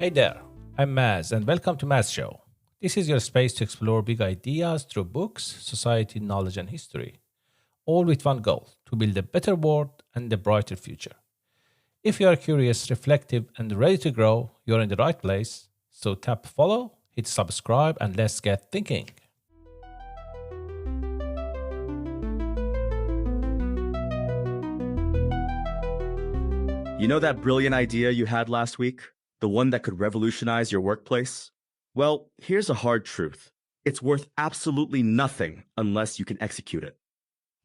Hey there, I'm Maz, and welcome to Maz Show. This is your space to explore big ideas through books, society, knowledge, and history, all with one goal to build a better world and a brighter future. If you are curious, reflective, and ready to grow, you're in the right place. So tap follow, hit subscribe, and let's get thinking. You know that brilliant idea you had last week? The one that could revolutionize your workplace? Well, here's a hard truth. It's worth absolutely nothing unless you can execute it.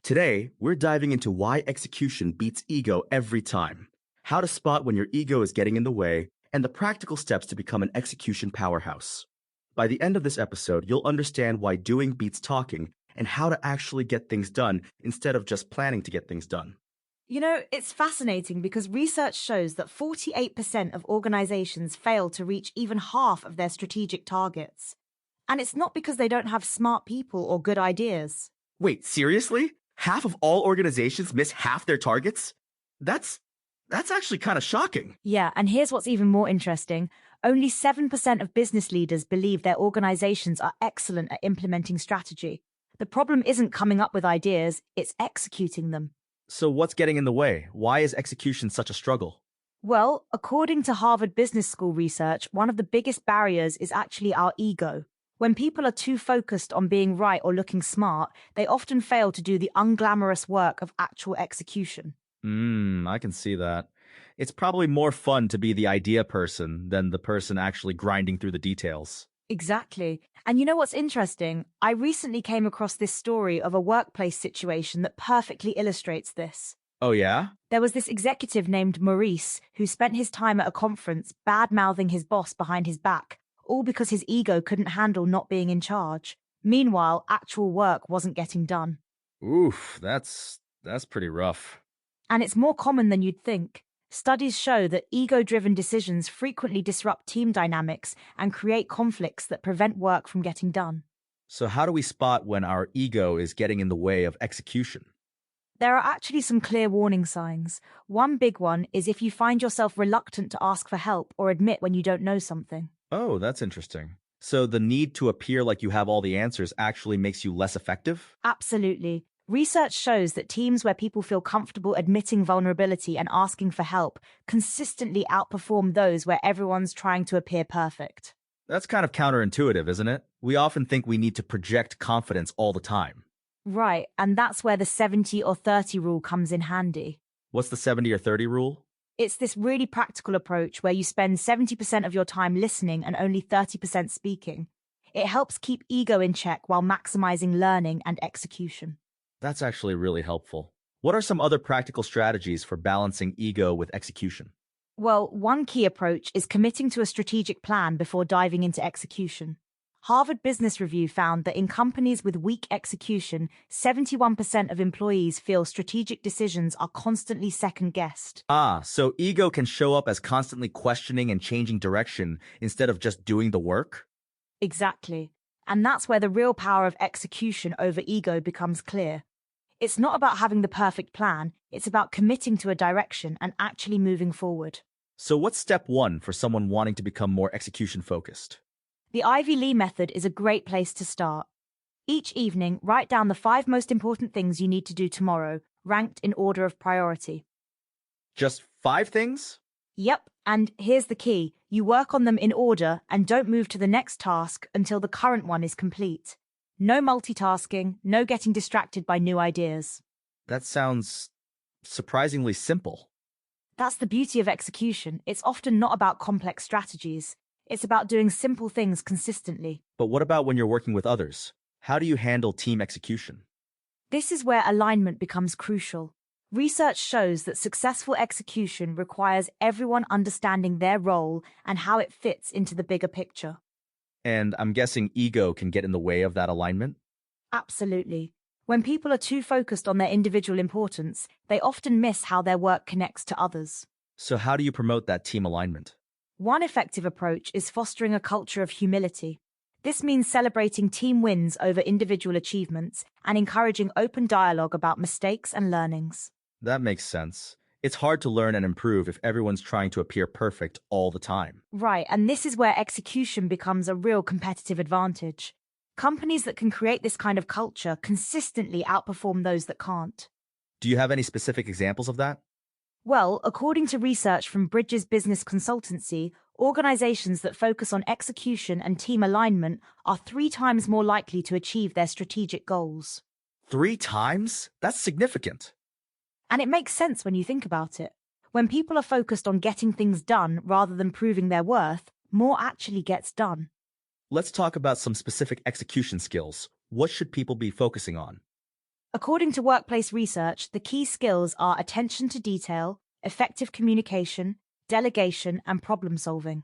Today, we're diving into why execution beats ego every time, how to spot when your ego is getting in the way, and the practical steps to become an execution powerhouse. By the end of this episode, you'll understand why doing beats talking and how to actually get things done instead of just planning to get things done. You know, it's fascinating because research shows that 48% of organizations fail to reach even half of their strategic targets. And it's not because they don't have smart people or good ideas. Wait, seriously? Half of all organizations miss half their targets? That's actually kind of shocking. Yeah, and here's what's even more interesting. Only 7% of business leaders believe their organizations are excellent at implementing strategy. The problem isn't coming up with ideas, it's executing them. So what's getting in the way? Why is execution such a struggle? Well, according to Harvard Business School research, one of the biggest barriers is actually our ego. When people are too focused on being right or looking smart, they often fail to do the unglamorous work of actual execution. I can see that. It's probably more fun to be the idea person than the person actually grinding through the details. Exactly. And you know what's interesting? I recently came across this story of a workplace situation that perfectly illustrates this. Oh yeah? There was this executive named Maurice who spent his time at a conference bad-mouthing his boss behind his back, all because his ego couldn't handle not being in charge. Meanwhile, actual work wasn't getting done. Oof, that's pretty rough. And it's more common than you'd think. Studies show that ego-driven decisions frequently disrupt team dynamics and create conflicts that prevent work from getting done. So how do we spot when our ego is getting in the way of execution? There are actually some clear warning signs. One big one is if you find yourself reluctant to ask for help or admit when you don't know something. Oh, that's interesting. So the need to appear like you have all the answers actually makes you less effective? Absolutely. Research shows that teams where people feel comfortable admitting vulnerability and asking for help consistently outperform those where everyone's trying to appear perfect. That's kind of counterintuitive, isn't it? We often think we need to project confidence all the time. Right, and that's where the 70 or 30 rule comes in handy. What's the 70 or 30 rule? It's this really practical approach where you spend 70% of your time listening and only 30% speaking. It helps keep ego in check while maximizing learning and execution. That's actually really helpful. What are some other practical strategies for balancing ego with execution? Well, one key approach is committing to a strategic plan before diving into execution. Harvard Business Review found that in companies with weak execution, 71% of employees feel strategic decisions are constantly second-guessed. So ego can show up as constantly questioning and changing direction instead of just doing the work? Exactly. And that's where the real power of execution over ego becomes clear. It's not about having the perfect plan, it's about committing to a direction and actually moving forward. So what's step one for someone wanting to become more execution-focused? The Ivy Lee method is a great place to start. Each evening, write down the 5 most important things you need to do tomorrow, ranked in order of priority. Just 5 things? Yep, and here's the key. You work on them in order and don't move to the next task until the current one is complete. No multitasking, no getting distracted by new ideas. That sounds surprisingly simple. That's the beauty of execution. It's often not about complex strategies. It's about doing simple things consistently. But what about when you're working with others? How do you handle team execution? This is where alignment becomes crucial. Research shows that successful execution requires everyone understanding their role and how it fits into the bigger picture. And I'm guessing ego can get in the way of that alignment? Absolutely. When people are too focused on their individual importance, they often miss how their work connects to others. So how do you promote that team alignment? One effective approach is fostering a culture of humility. This means celebrating team wins over individual achievements and encouraging open dialogue about mistakes and learnings. That makes sense. It's hard to learn and improve if everyone's trying to appear perfect all the time. Right, and this is where execution becomes a real competitive advantage. Companies that can create this kind of culture consistently outperform those that can't. Do you have any specific examples of that? Well, according to research from Bridges Business Consultancy, organizations that focus on execution and team alignment are 3 times more likely to achieve their strategic goals. 3 times? That's significant. And it makes sense when you think about it. When people are focused on getting things done rather than proving their worth, more actually gets done. Let's talk about some specific execution skills. What should people be focusing on? According to workplace research, the key skills are attention to detail, effective communication, delegation, and problem solving.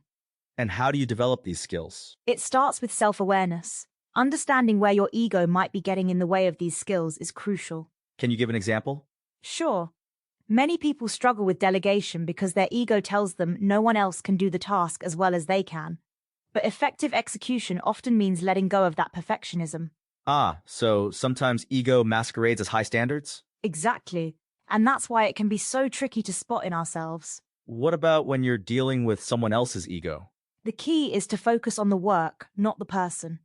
And how do you develop these skills? It starts with self-awareness. Understanding where your ego might be getting in the way of these skills is crucial. Can you give an example? Sure. Many people struggle with delegation because their ego tells them no one else can do the task as well as they can. But effective execution often means letting go of that perfectionism. So sometimes ego masquerades as high standards? Exactly. And that's why it can be so tricky to spot in ourselves. What about when you're dealing with someone else's ego? The key is to focus on the work, not the person.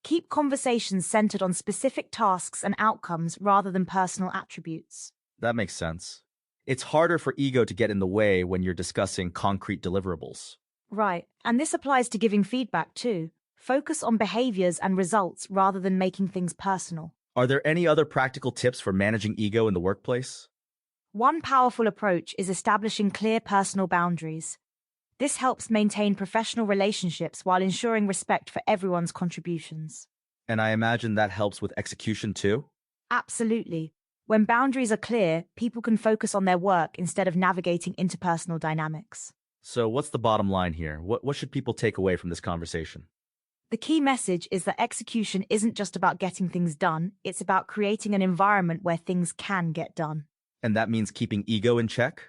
Keep conversations centered on specific tasks and outcomes rather than personal attributes. That makes sense. It's harder for ego to get in the way when you're discussing concrete deliverables. Right. And this applies to giving feedback too. Focus on behaviors and results rather than making things personal. Are there any other practical tips for managing ego in the workplace? One powerful approach is establishing clear personal boundaries. This helps maintain professional relationships while ensuring respect for everyone's contributions. And I imagine that helps with execution too? Absolutely. When boundaries are clear, people can focus on their work instead of navigating interpersonal dynamics. So what's the bottom line here? What should people take away from this conversation? The key message is that execution isn't just about getting things done, it's about creating an environment where things can get done. And that means keeping ego in check?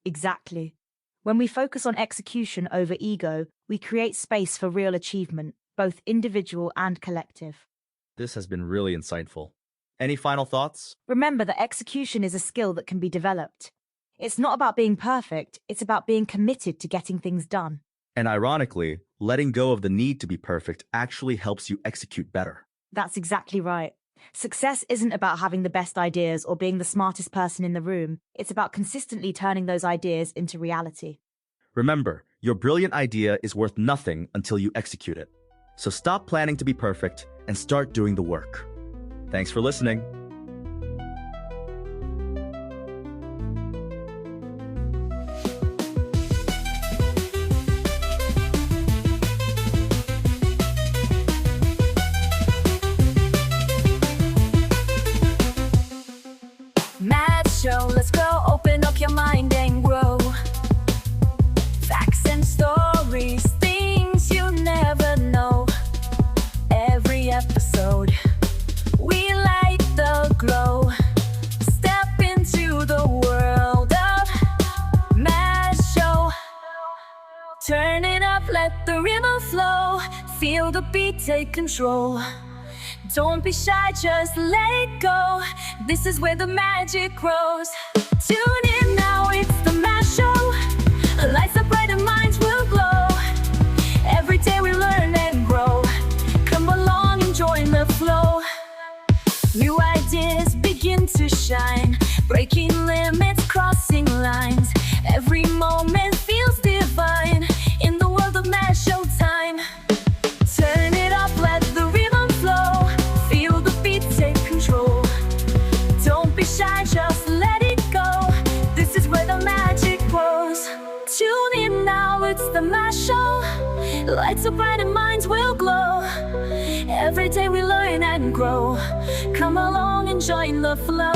Exactly. When we focus on execution over ego, we create space for real achievement, both individual and collective. This has been really insightful. Any final thoughts? Remember that execution is a skill that can be developed. It's not about being perfect, it's about being committed to getting things done. And ironically, letting go of the need to be perfect actually helps you execute better. That's exactly right. Success isn't about having the best ideas or being the smartest person in the room. It's about consistently turning those ideas into reality. Remember, your brilliant idea is worth nothing until you execute it. So stop planning to be perfect and start doing the work. Thanks for listening. Let's go, open up your mind and grow. Facts and stories, things you never know. Every episode, we light the glow. Step into the world of Maz Show. Turn it up, let the rhythm flow. Feel the beat, take control. Don't be shy, just let it go. This is where the magic grows. Tune in now, it's the Maz Show. Lights up bright and minds will glow. Every day we learn and grow. Come along and join the flow. New ideas begin to shine. Breaking limits, crossing lines. Every moment feels divine. In the world of Maz Show time. Turn it up, let the rhythm flow. Feel the beat, take control. Don't be shy, just let it go. This is where the magic grows. Tune in now, it's the Maz Show. Lights up bright and minds will glow. Every day we learn and grow. Come along and join the flow.